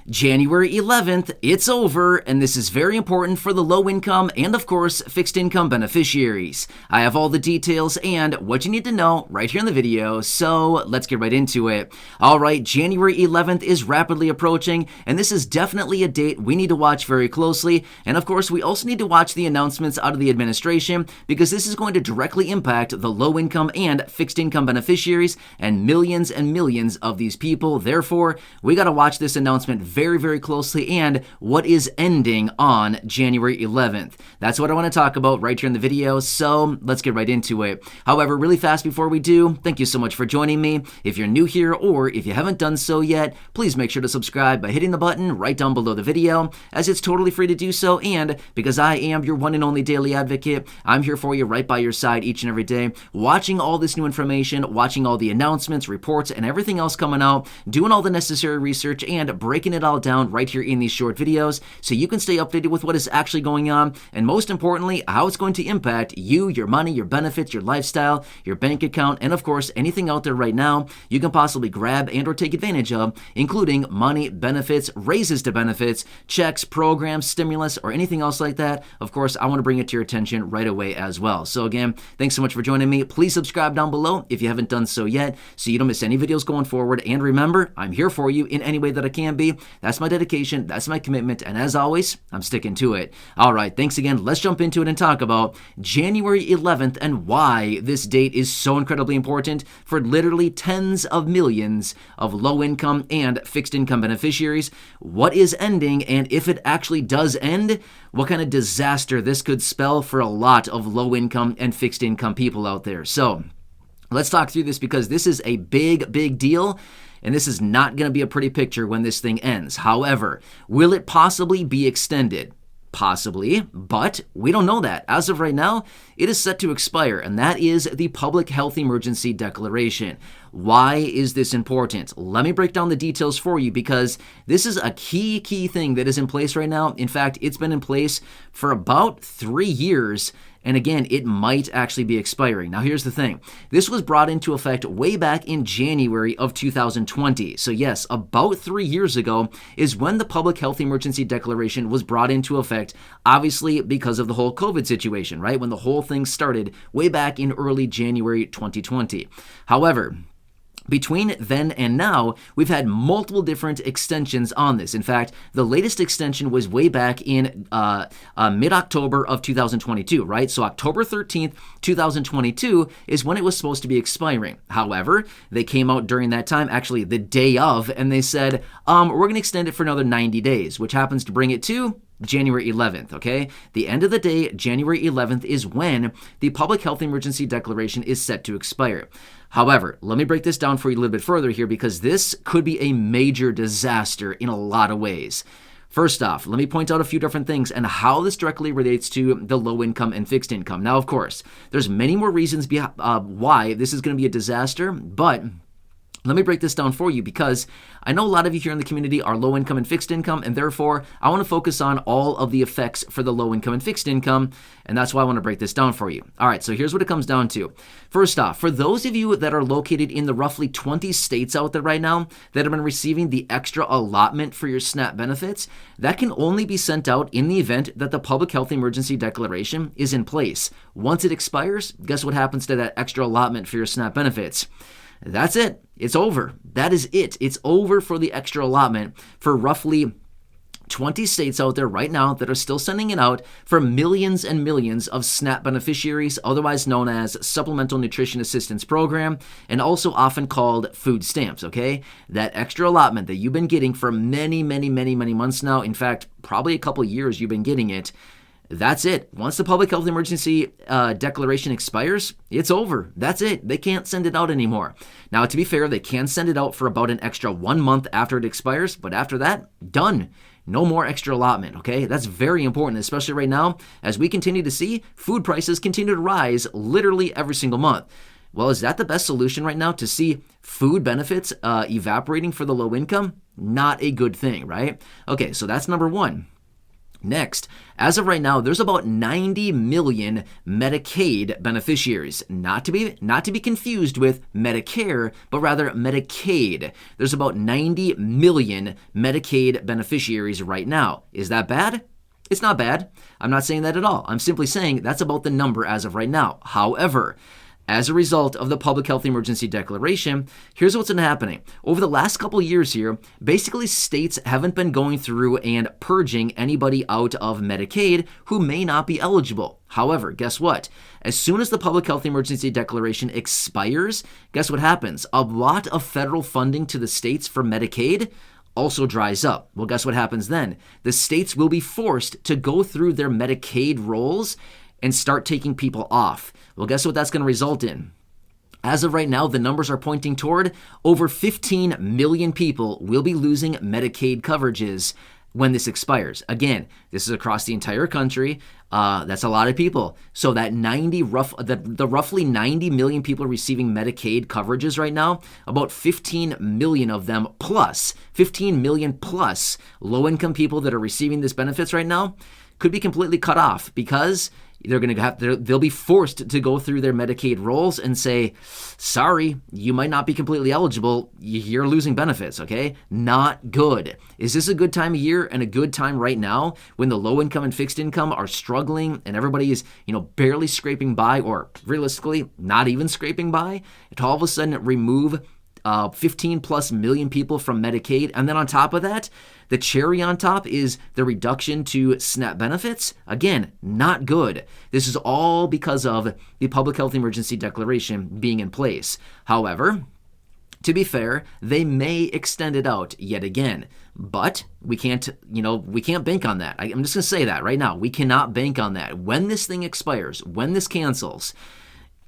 January 11th, it's over, and this is very important for the low income and, of course, fixed income beneficiaries. I have all the details and what you need to know right here in the video, so let's get right into it. All right, January 11th is rapidly approaching, and this is definitely a date we need to watch very closely. And of course, we also need to watch the announcements out of the administration because this is going to directly impact the low income and fixed income beneficiaries and millions of these people. Therefore, we got to watch this announcement very closely and what is ending on January 11th. That's what I want to talk about right here in the video, so let's get right into it. However, really fast before we do, thank you so much for joining me. If you're new here or if you haven't done so yet, please make sure to subscribe by hitting the button right down below the video, as it's totally free to do so, and because I am your one and only daily advocate, I'm here for you right by your side each and every day, watching all this new information, watching all the announcements, reports, and everything else coming out, doing all the necessary research, and breaking it all down right here in these short videos so you can stay updated with what is actually going on, and most importantly, how it's going to impact you, your money, your benefits, your lifestyle, your bank account, and of course, anything out there right now you can possibly grab and or take advantage of, including money, benefits, raises to benefits, checks, programs, stimulus, or anything else like that. Of course, I want to bring it to your attention right away as well. So again, thanks so much for joining me. Please subscribe down below if you haven't done so yet so you don't miss any videos going forward. And remember, I'm here for you in any way that I can be. That's my dedication, that's my commitment, and as always, I'm sticking to it. All right, thanks again. Let's jump into it and talk about January 11th and why this date is so incredibly important for literally tens of millions of low-income and fixed-income beneficiaries, what is ending, and if it actually does end, what kind of disaster this could spell for a lot of low-income and fixed-income people out there. So let's talk through this because this is a big deal. And this is not going to be a pretty picture when this thing ends. However, will it possibly be extended? Possibly, but we don't know that. As of right now, it is set to expire, and that is the Public Health Emergency Declaration. Why is this important? Let me break down the details for you because this is a key thing that is in place right now. In fact, it's been in place for about 3 years. And again, it might actually be expiring. Now, here's the thing. This was brought into effect way back in January of 2020. So yes, about 3 years ago is when the Public Health Emergency Declaration was brought into effect, obviously because of the whole COVID situation, right? When the whole thing started way back in early January 2020. However, between then and now, we've had multiple different extensions on this. In fact, the latest extension was way back in mid-October of 2022, right? So October 13th, 2022 is when it was supposed to be expiring. However, they came out during that time, actually the day of, and they said, we're going to extend it for another 90 days, which happens to bring it to January 11th, okay? The end of the day, January 11th, is when the Public Health Emergency Declaration is set to expire. However, let me break this down for you a little bit further here because this could be a major disaster in a lot of ways. First off, let me point out a few different things and how this directly relates to the low income and fixed income. Now, of course, there's many more reasons why this is going to be a disaster, but let me break this down for you because I know a lot of you here in the community are low income and fixed income, and therefore I want to focus on all of the effects for the low income and fixed income, and that's why I want to break this down for you. All right, so here's what it comes down to. First off, for those of you that are located in the roughly 20 states out there right now that have been receiving the extra allotment for your SNAP benefits, that can only be sent out in the event that the Public Health Emergency Declaration is in place. Once it expires, guess what happens to that extra allotment for your SNAP benefits? That's it. It's over. That is it. It's over for the extra allotment for roughly 20 states out there right now that are still sending it out for millions and millions of SNAP beneficiaries, otherwise known as Supplemental Nutrition Assistance Program, and also often called food stamps, okay? That extra allotment that you've been getting for many months now, in fact, probably a couple years you've been getting it, that's it. Once the Public Health Emergency Declaration expires, it's over. That's it. They can't send it out anymore. Now, to be fair, they can send it out for about an extra 1 month after it expires, but after that, done. No more extra allotment, okay? That's very important, especially right now, as we continue to see food prices continue to rise literally every single month. Well, is that the best solution right now to see food benefits evaporating for the low income? Not a good thing, right? Okay, so that's number one. Next, as of right now, there's about 90 million Medicaid beneficiaries. Not to be confused with Medicare, but rather Medicaid. There's about 90 million Medicaid beneficiaries right now. Is that bad? It's not bad. I'm not saying that at all. I'm simply saying that's about the number as of right now. However, as a result of the public health emergency declaration, here's what's been happening. Over the last couple of years here, basically states haven't been going through and purging anybody out of Medicaid who may not be eligible. However, guess what? As soon as the public health emergency declaration expires, guess what happens? A lot of federal funding to the states for Medicaid also dries up. Well, guess what happens then? The states will be forced to go through their Medicaid rolls and start taking people off. Well, guess what that's going to result in? As of right now, the numbers are pointing toward over 15 million people will be losing Medicaid coverages when this expires. Again, this is across the entire country. That's a lot of people. So that the roughly 90 million people receiving Medicaid coverages right now, about 15 million of them plus, 15 million plus low-income people that are receiving these benefits right now could be completely cut off because they'll be forced to go through their Medicaid rolls and say, sorry, you might not be completely eligible. You're losing benefits, okay? Not good. Is this a good time of year and a good time right now when the low income and fixed income are struggling and everybody is, barely scraping by or realistically not even scraping by to all of a sudden remove 15 plus million people from Medicaid? And then on top of that, the cherry on top is the reduction to SNAP benefits. Again, not good. This is all because of the public health emergency declaration being in place. However, to be fair, they may extend it out yet again, but we can't bank on that. I'm just going to say that right now. We cannot bank on that. When this thing expires, when this cancels,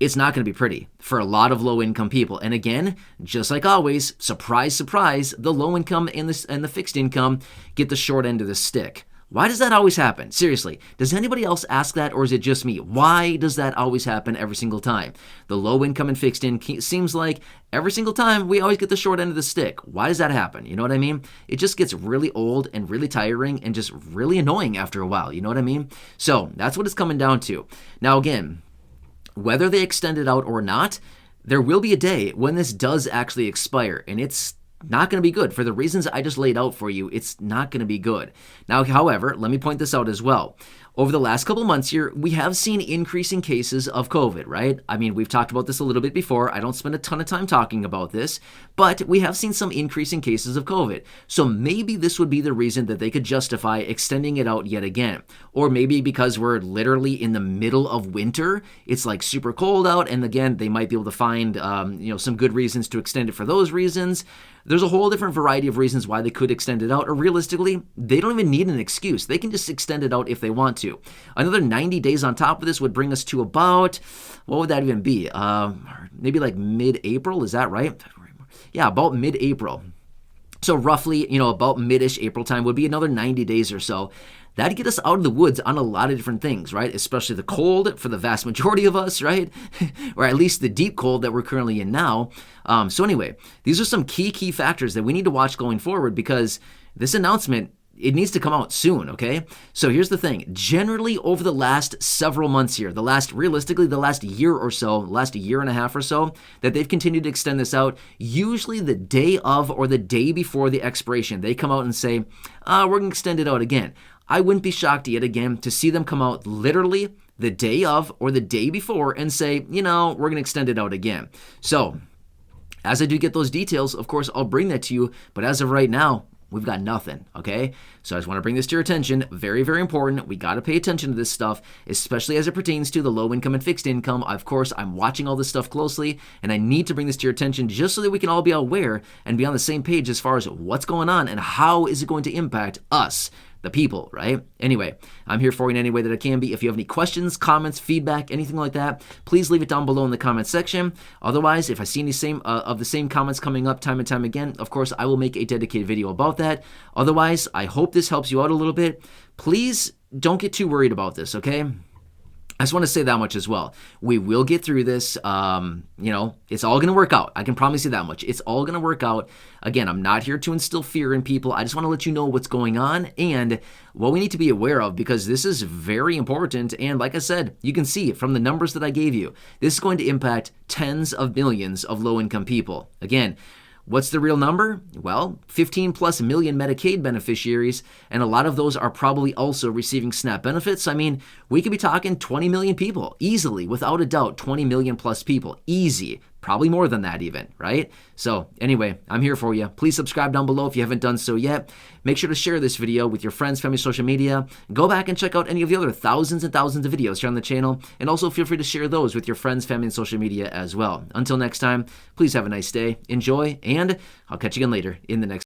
it's not going to be pretty for a lot of low-income people. And again, just like always, surprise, surprise, the low-income and the fixed income get the short end of the stick. Why does that always happen? Seriously, does anybody else ask that, or is it just me? Why does that always happen every single time? The low-income and fixed income seems like every single time we always get the short end of the stick. Why does that happen? You know what I mean? It just gets really old and really tiring and just really annoying after a while. You know what I mean? So that's what it's coming down to. Now again, whether they extend it out or not, there will be a day when this does actually expire, and it's not going to be good. For the reasons I just laid out for you, it's not going to be good. Now, however, let me point this out as well. Over the last couple months here, we have seen increasing cases of COVID, right? I mean, we've talked about this a little bit before. I don't spend a ton of time talking about this, but we have seen some increasing cases of COVID. So maybe this would be the reason that they could justify extending it out yet again. Or maybe because we're literally in the middle of winter, it's like super cold out, and again, they might be able to find some good reasons to extend it for those reasons. There's a whole different variety of reasons why they could extend it out, or realistically, they don't even need an excuse. They can just extend it out if they want to. Another 90 days on top of this would bring us to about, what would that even be? Maybe like mid-April, is that right? Yeah, about mid-April. So roughly, about mid-ish April time would be another 90 days or so. That'd get us out of the woods on a lot of different things, right? Especially the cold for the vast majority of us, right? Or at least the deep cold that we're currently in now. So anyway, these are some key factors that we need to watch going forward, because this announcement, it needs to come out soon, okay? So here's the thing. Generally, over the last several months here, realistically, the last year or so, last year and a half or so, that they've continued to extend this out, usually the day of or the day before the expiration, they come out and say, we're going to extend it out again. I wouldn't be shocked yet again to see them come out literally the day of or the day before and say, we're going to extend it out again. So as I do get those details, of course, I'll bring that to you. But as of right now, we've got nothing, okay? So I just want to bring this to your attention. Very, very important. We got to pay attention to this stuff, especially as it pertains to the low income and fixed income. Of course, I'm watching all this stuff closely, and I need to bring this to your attention just so that we can all be aware and be on the same page as far as what's going on and how is it going to impact us, the people, right? Anyway, I'm here for you in any way that I can be. If you have any questions, comments, feedback, anything like that, please leave it down below in the comments section. Otherwise, if I see any of the same comments coming up time and time again, of course, I will make a dedicated video about that. Otherwise, I hope this helps you out a little bit. Please don't get too worried about this, okay? I just want to say that much as well. We will get through this. It's all going to work out. I can promise you that much. It's all going to work out. Again, I'm not here to instill fear in people. I just want to let you know what's going on and what we need to be aware of, because this is very important. And like I said, you can see it from the numbers that I gave you. This is going to impact tens of millions of low-income people. Again, what's the real number? Well, 15 plus million Medicaid beneficiaries, and a lot of those are probably also receiving SNAP benefits. I mean, we could be talking 20 million people, easily, without a doubt, 20 million plus people, easy. Probably more than that even, right? So anyway, I'm here for you. Please subscribe down below if you haven't done so yet. Make sure to share this video with your friends, family, social media. Go back and check out any of the other thousands and thousands of videos here on the channel. And also feel free to share those with your friends, family, and social media as well. Until next time, please have a nice day. Enjoy, and I'll catch you again later in the next